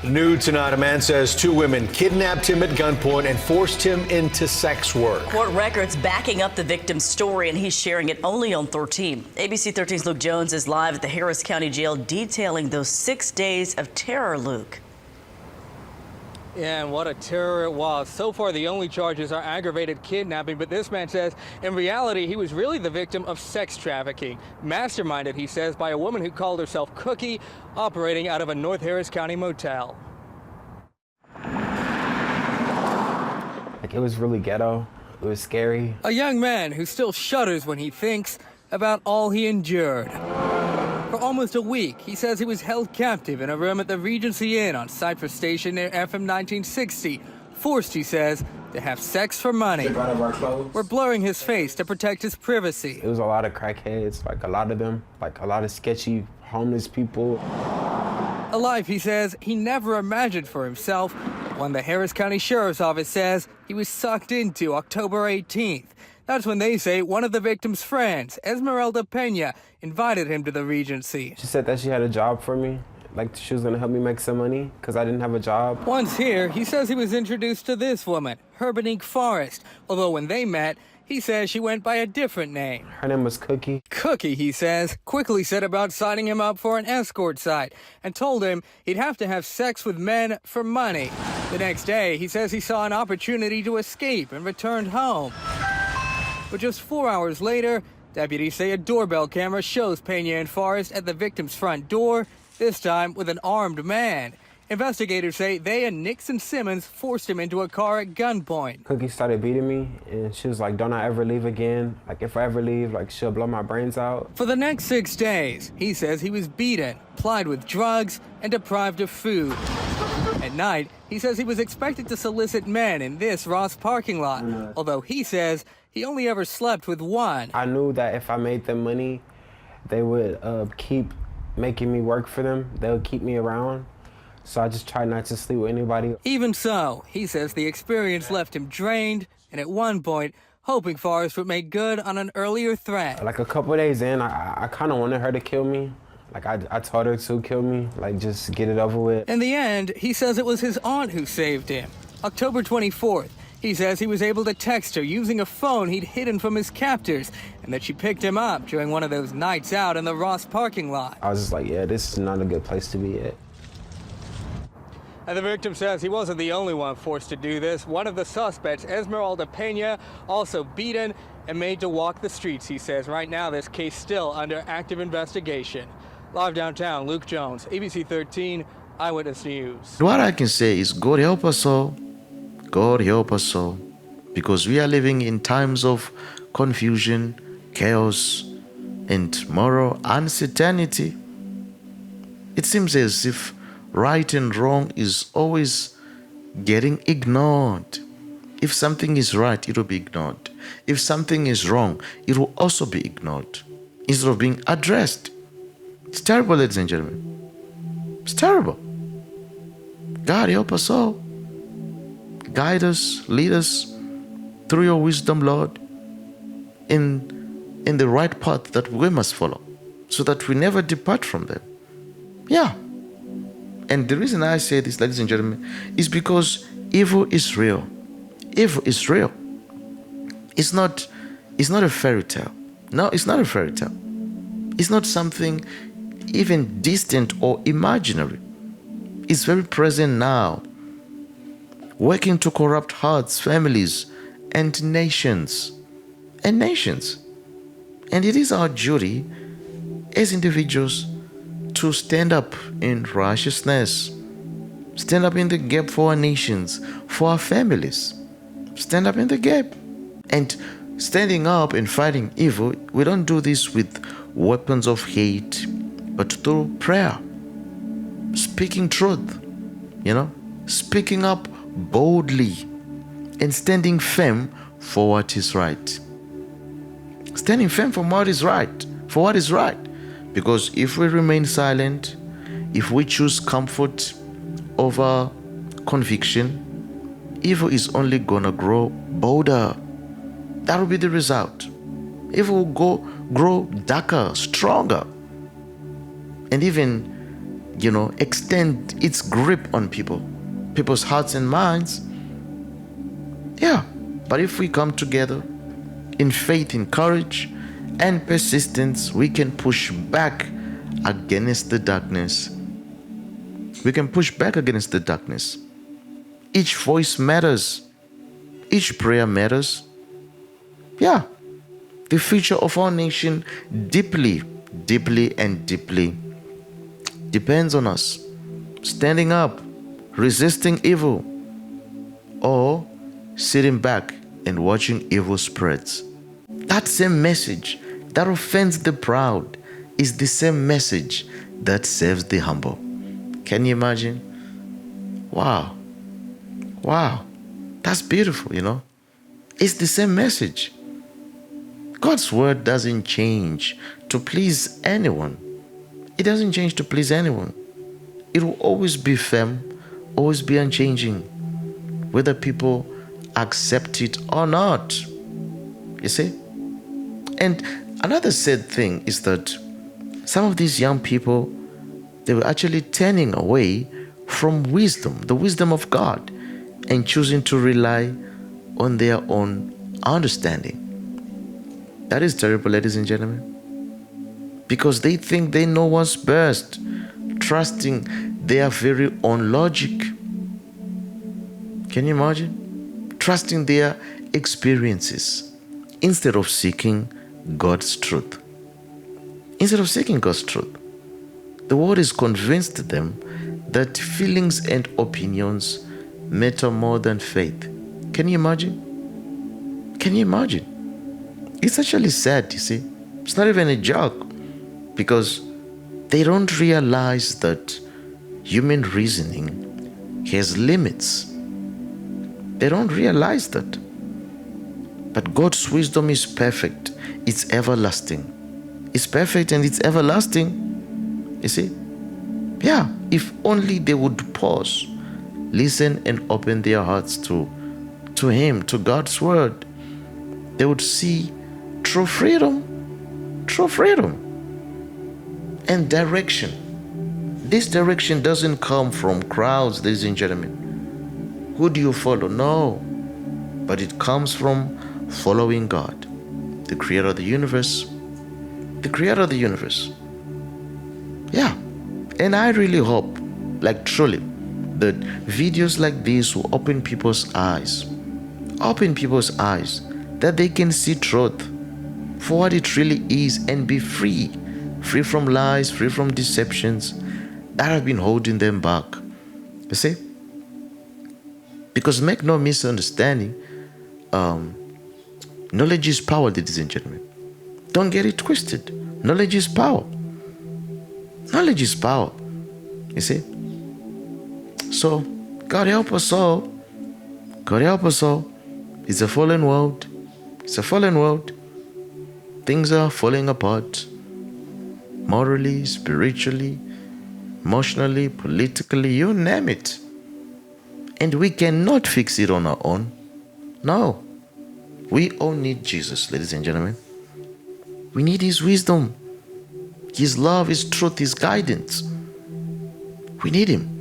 New tonight, a man says two women kidnapped him at gunpoint and forced him into sex work. Court records backing up the victim's story, and he's sharing it only on 13. ABC 13's Luke Jones is live at the Harris County Jail detailing those 6 days of terror, Luke. Yeah, and what a terror it was. So far, the only charges are aggravated kidnapping, but this man says in reality, he was really the victim of sex trafficking. Masterminded, he says, by a woman who called herself Cookie, operating out of a North Harris County motel. It was really ghetto. It was scary. A young man who still shudders when he thinks about all he endured. For almost a week, he says he was held captive in a room at the Regency Inn on Cypress Station near FM 1960. Forced, he says, to have sex for money. We're blurring his face to protect his privacy. It was a lot of crackheads, a lot of them, a lot of sketchy homeless people. A life, he says, he never imagined for himself. One the Harris County Sheriff's Office says he was sucked into October 18th. That's when they say one of the victim's friends, Esmeralda Pena, invited him to the Regency. She said that she had a job for me, she was gonna help me make some money because I didn't have a job. Once here, he says he was introduced to this woman, Herbanique Forrest, although when they met, he says she went by a different name. Her name was Cookie. Cookie, he says, quickly set about signing him up for an escort site and told him he'd have to have sex with men for money. The next day, he says he saw an opportunity to escape and returned home. But just 4 hours later, deputies say a doorbell camera shows Pena and Forrest at the victim's front door, this time with an armed man. Investigators say they and Nixon Simmons forced him into a car at gunpoint. Cookie started beating me, and she was like, don't I ever leave again. If I ever leave, she'll blow my brains out. For the next 6 days, he says he was beaten, plied with drugs, and deprived of food. At night, he says he was expected to solicit men in this Ross parking lot, although he says he only ever slept with one. I knew that if I made them money, they would keep making me work for them. They would keep me around. So I just tried not to sleep with anybody. Even so, he says the experience left him drained, and at one point, hoping Forrest would make good on an earlier threat. A couple of days in, I kind of wanted her to kill me. I told her to kill me, just get it over with. In the end, he says it was his aunt who saved him. October 24th, he says he was able to text her using a phone he'd hidden from his captors, and that she picked him up during one of those nights out in the Ross parking lot. I was just yeah, this is not a good place to be at. And the victim says he wasn't the only one forced to do this. One of the suspects, Esmeralda Pena, also beaten and made to walk the streets, he says. Right now, this case still under active investigation. Live downtown, Luke Jones, ABC 13, Eyewitness News. What I can say is God help us all. God help us all. Because we are living in times of confusion, chaos, and moral uncertainty. It seems as if right and wrong is always getting ignored. If something is right, it will be ignored. If something is wrong, it will also be ignored instead of being addressed. It's terrible, ladies and gentlemen. It's terrible. God help us all. Guide us, lead us through your wisdom, Lord, in the right path that we must follow, so that we never depart from them. Yeah. And the reason I say this, ladies and gentlemen, is because evil is real. Evil is real. It's not a fairy tale. No, it's not a fairy tale. It's not something even distant or imaginary. It's very present now, working to corrupt hearts, families, and nations. And it is our duty as individuals to stand up in righteousness, stand up in the gap for our nations, for our families, stand up in the gap. And standing up and fighting evil, we don't do this with weapons of hate, but through prayer, speaking truth, speaking up boldly and standing firm for what is right. Standing firm for what is right, Because if we remain silent, if we choose comfort over conviction, evil is only gonna grow bolder. That will be the result. Evil will grow darker, stronger, and even extend its grip on people's hearts and minds. Yeah, but if we come together in faith, in courage, and persistence, we can push back against the darkness. We can push back against the darkness. Each voice matters. Each prayer matters. Yeah, the future of our nation deeply, deeply, and deeply depends on us standing up, resisting evil, or sitting back and watching evil spreads. That same message that offends the proud is the same message that saves the humble. Can you imagine? Wow. That's beautiful, It's the same message. God's word doesn't change to please anyone. It doesn't change to please anyone. It will always be firm, always be unchanging, whether people accept it or not. You see? And another sad thing is that some of these young people, they were actually turning away from wisdom, the wisdom of God, and choosing to rely on their own understanding. That is terrible, ladies and gentlemen, because they think they know what's best, trusting their very own logic. Can you imagine? Trusting their experiences instead of seeking God's truth. Instead of seeking God's truth, the world has convinced them that feelings and opinions matter more than faith. Can you imagine? Can you imagine? It's actually sad, you see. It's not even a joke, because they don't realize that human reasoning has limits. They don't realize that. But God's wisdom is perfect. It's everlasting. It's perfect and it's everlasting. You see? Yeah, if only they would pause, listen, and open their hearts to Him, to God's word, they would see true freedom and direction. This direction doesn't come from crowds, ladies and gentlemen. Who do you follow? No, but it comes from following God, the creator of the universe. The creator of the universe. Yeah. And I really hope, truly, that videos like this will open people's eyes, that they can see truth for what it really is and be free from lies, free from deceptions that have been holding them back. You see? Because make no misunderstanding, knowledge is power, ladies and gentlemen. Don't get it twisted. Knowledge is power. Knowledge is power. You see? So, God help us all. God help us all. It's a fallen world. It's a fallen world. Things are falling apart. Morally, spiritually, emotionally, politically, you name it. And we cannot fix it on our own. No. We all need Jesus, ladies and gentlemen. We need His wisdom, His love, His truth, His guidance. We need Him.